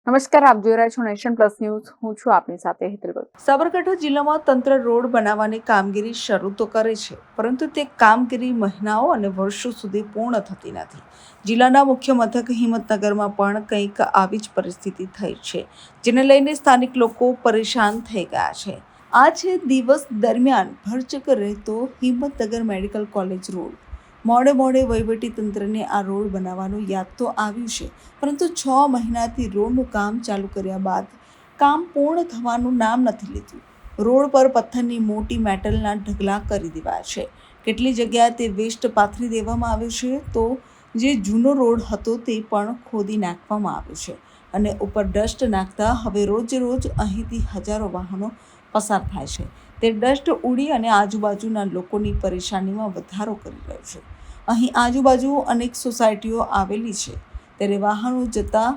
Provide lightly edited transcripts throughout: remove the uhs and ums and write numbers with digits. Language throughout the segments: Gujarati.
નમસ્કાર, આપ જોઈ રહ્યા છો નેશન પ્લસ ન્યૂઝ. હું છું આપની સાથે હેતલ ભગત. સાબરકાંઠા જિલ્લામાં તંત્ર રોડ બનાવવાની કામગીરી શરૂ તો કરે છે, પરંતુ તે કામગીરી મહિનાઓ અને વર્ષો સુધી પૂર્ણ થતી નથી. જિલ્લાના મુખ્ય મથક હિંમતનગરમાં પણ કંઈક આવી જ પરિસ્થિતિ થઈ છે, જેને લઈને સ્થાનિક લોકો પરેશાન થઈ ગયા છે. આ છે દિવસ દરમિયાન ભરચક રહેતો હિંમતનગર મેડિકલ કોલેજ રોડ. મોડે વહીવટી તંત્રને આ રોડ બનાવવાનું યાદ તો આવ્યું છે, પરંતુ 6 મહિનાથી રોડનું કામ ચાલુ કર્યા બાદ કામ પૂર્ણ થવાનું નામ નથી લીધું. રોડ પર પથ્થરની મોટી મેટલના ઢગલા કરી દેવાયા છે. કેટલી જગ્યાએ તે વેસ્ટ પાથરી દેવામાં આવ્યો છે, તો જે જૂનો રોડ હતો તે પણ ખોદી નાખવામાં આવ્યો છે અને ઉપર ડસ્ટ નાખતા હવે રોજ અહીંથી હજારો વાહનો પસાર થાય છે. તે ડસ્ટ ઉડી અને આજુબાજુના લોકોની પરેશાનીમાં વધારો કરી રહ્યો છે. અહીં આજુબાજુ અનેક સોસાયટીઓ આવેલી છે, ત્યારે વાહનો જતા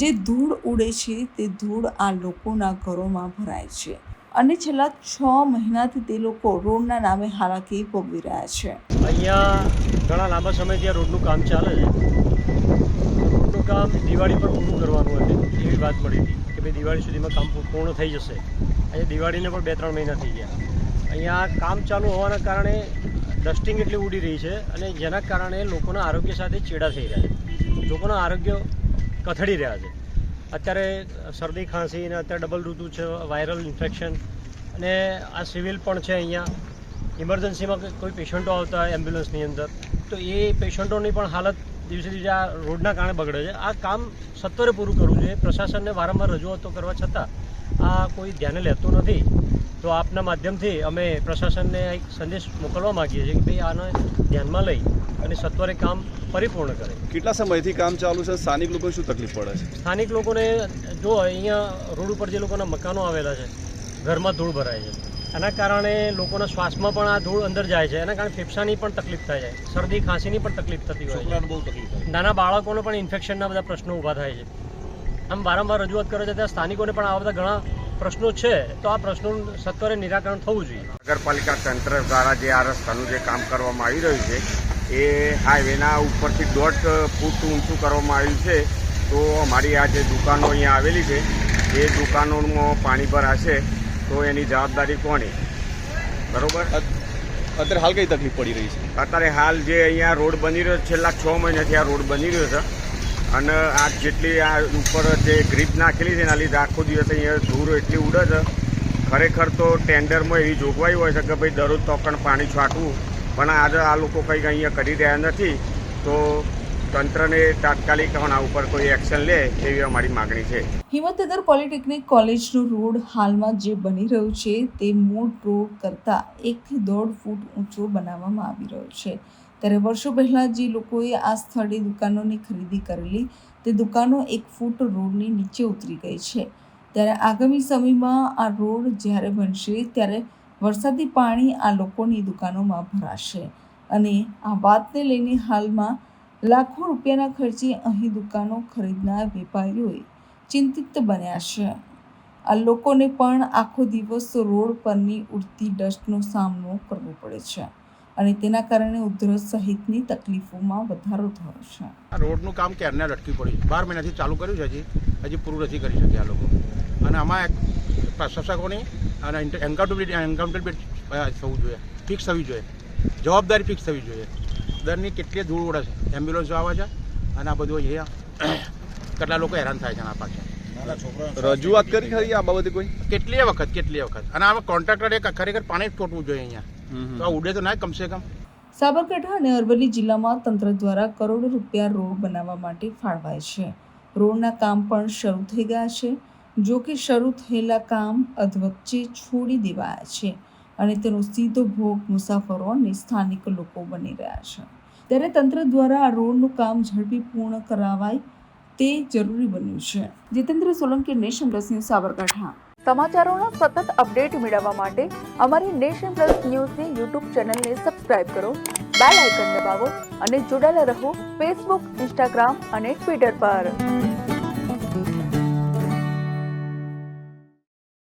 જે ધૂળ ઉડે છે તે ધૂળ આ લોકોના ઘરોમાં ભરાય છે અને છેલ્લા 6 મહિનાથી તે લોકો રોડના નામે હાલાકી ભોગવી રહ્યા છે. અહીંયા ઘણા લાંબા સમયથી આ રોડનું કામ ચાલે છે. રોડનું કામ દિવાળી પર પૂરું કરવાનું હતું, એવી વાત મળી હતી કે ભાઈ દિવાળી સુધીમાં કામ પૂર્ણ થઈ જશે. અહીંયા દિવાળીને પણ 2-3 મહિના થઈ ગયા. અહીંયા કામ ચાલુ હોવાના કારણે ડસ્ટિંગ એટલી ઉડી રહી છે અને જેના કારણે લોકોના આરોગ્ય સાથે ચેડા થઈ રહ્યા છે. લોકોના આરોગ્ય કથળી રહ્યા છે. અત્યારે શરદી ખાંસી અને અત્યારે ડબલ ઋતુ છે, વાયરલ ઇન્ફેક્શન અને આ સિવિલ પણ છે. અહીંયા ઇમરજન્સીમાં કોઈ પેશન્ટો આવતા હોય એમ્બ્યુલન્સની અંદર, તો એ પેશન્ટોની પણ હાલત દિવસે દિવસે આ રોડના કારણે બગડે છે. આ કામ સત્વરે પૂરું કરવું જોઈએ. પ્રશાસનને વારંવાર રજૂઆતો કરવા છતાં આ કોઈ ધ્યાને લેતું નથી. તો આપના માધ્યમથી અમે પ્રશાસનને એક સંદેશ મોકલવા માગીએ છીએ કે ભાઈ આને ધ્યાનમાં લઈ અને સત્વરે કામ પરિપૂર્ણ કરે. કેટલા સમયથી કામ ચાલુ છે? સ્થાનિક લોકોને શું તકલીફ પડે છે? સ્થાનિક લોકોને જો અહીંયા રોડ ઉપર જે લોકોના મકાનો આવેલા છે, ઘરમાં ધૂળ ભરાય છે. એના કારણે લોકોના શ્વાસમાં પણ આ ધૂળ અંદર જાય છે. એના કારણે ફેફસાની પણ તકલીફ થાય છે, શરદી ખાંસીની પણ તકલીફ થતી હોય છે. બહુ તકલીફ થાય. નાના બાળકોને પણ ઇન્ફેક્શનના બધા પ્રશ્નો ઊભા થાય છે. આમ વારંવાર રજૂઆત કરે છે ત્યાં સ્થાનિકોને પણ આવા બધા ઘણા પ્રશ્નો છે, તો આ પ્રશ્નોનું સત્વરે નિરાકરણ થવું જોઈએ. નગરપાલિકા તંત્ર દ્વારા જે આ રસ્તાનું જે કામ કરવામાં આવી રહ્યું છે એ હાઈવેના ઉપરથી 1.5 ફૂટ ઊંચું કરવામાં આવ્યું છે. તો અમારી આ જે દુકાનો અહીંયા આવેલી છે એ દુકાનોમાં પાણી ભરાશે તો એની જવાબદારી કોની? બરોબર. અત્યારે હાલ કઈ તકલીફ પડી રહી છે? અત્યારે હાલ જે અહીંયા રોડ બની રહ્યો છે, છેલ્લા 6 મહિનાથી આ રોડ બની રહ્યો છે અને આ જેટલી આ ઉપર જે ગ્રીપ નાખેલી છે એના લીધે આખો દિવસ અહીંયા ધૂળ એટલી ઉડે છે. ખરેખર તો ટેન્ડરમાં એવી જોગવાઈ હોય છે કે ભાઈ દરરોજ તોકણ પાણી છાંટવું, પણ આજે આ લોકો કંઈક અહીંયા કરી રહ્યા નથી. તો તંત્રને તાત્કાલિક આના ઉપર કોઈ એક્શન લે એવી અમારી માગણી છે. હિંમતનગર પોલિટેકનિક કોલેજનો રોડ હાલમાં જે બની રહ્યો છે તે મૂળ રોડ કરતાં 1 થી 1.5 ફૂટ ઊંચો બનાવવામાં આવી રહ્યો છે. ત્યારે વર્ષો પહેલાં જે લોકોએ આ સ્થળે દુકાનોની ખરીદી કરેલી તે દુકાનો 1 ફૂટ રોડની નીચે ઉતરી ગઈ છે. ત્યારે આગામી સમયમાં આ રોડ જ્યારે બનશે ત્યારે વરસાદી પાણી આ લોકોની દુકાનોમાં ભરાશે અને આ વાતને લઈને હાલમાં લાખો રૂપિયાના ખર્ચે અહીં દુકાનો ખરીદનાર વેપારીઓએ ચિંતિત બન્યા છે. આ લોકોને પણ આખો દિવસ રોડ પરની ઉડતી ડસ્ટનો સામનો કરવો પડે છે અને તેના કારણે ઉધરસ સહિતની તકલીફોમાં વધારો થયો છે. આ રોડનું કામ ક્યારના લટકી પડ્યું? 12 મહિનાથી ચાલુ કર્યું છે, હજી પૂરું નથી કરી શક્યા આ લોકો. અને આમાં પ્રશાસકોની અને એન્કાઉન્ટેબિલિટી થવું જોઈએ, ફિક્સ થવી જોઈએ, જવાબદારી ફિક્સ થવી જોઈએ. દરની કેટલી ધૂળ ઉડે છે, એમ્બ્યુલન્સો આવે છે અને આ બધું અહીંયા કેટલા લોકો હેરાન થાય છે આના પાછળ. રજૂઆત કરી ખરી આ બાબતે કોઈ? કેટલીય વખત અને આમાં કોન્ટ્રાક્ટરે ખરેખર પાણી જ છોટવું જોઈએ અહીંયા. તો આ ઉડે તો ના કમસે કમ. સાબરકાંઠા અને અરવલ્લી જિલ્લામાં તંત્ર દ્વારા કરોડો રૂપિયા રોડ બનાવવા માટે ફાળવાય છે. રોડના કામ પણ શરૂ થઈ ગયા છે. જો કે શરૂ થયેલા કામ અધવચ્ચે છોડી દેવાયા છે અને તેનો સીધો ભોગ મુસાફરો અને સ્થાનિક લોકો બની રહ્યા છે. ત્યારે તંત્ર દ્વારા આ રોડનું કામ ઝડપી પૂર્ણ કરાવાય તે જરૂરી બન્યું છે. Jitendra Solanki, nation plus news, Sabarkantha. સમાચારોના સતત અપડેટ મેળવવા માટે અમારી નેશન પ્લસ ન્યૂઝની યુટ્યુબ ચેનલને સબસ્ક્રાઇબ કરો, બેલ આઇકન દબાવો અને જોડાયેલા રહો ફેસબુક, ઇન્સ્ટાગ્રામ અને ટ્વિટર પર.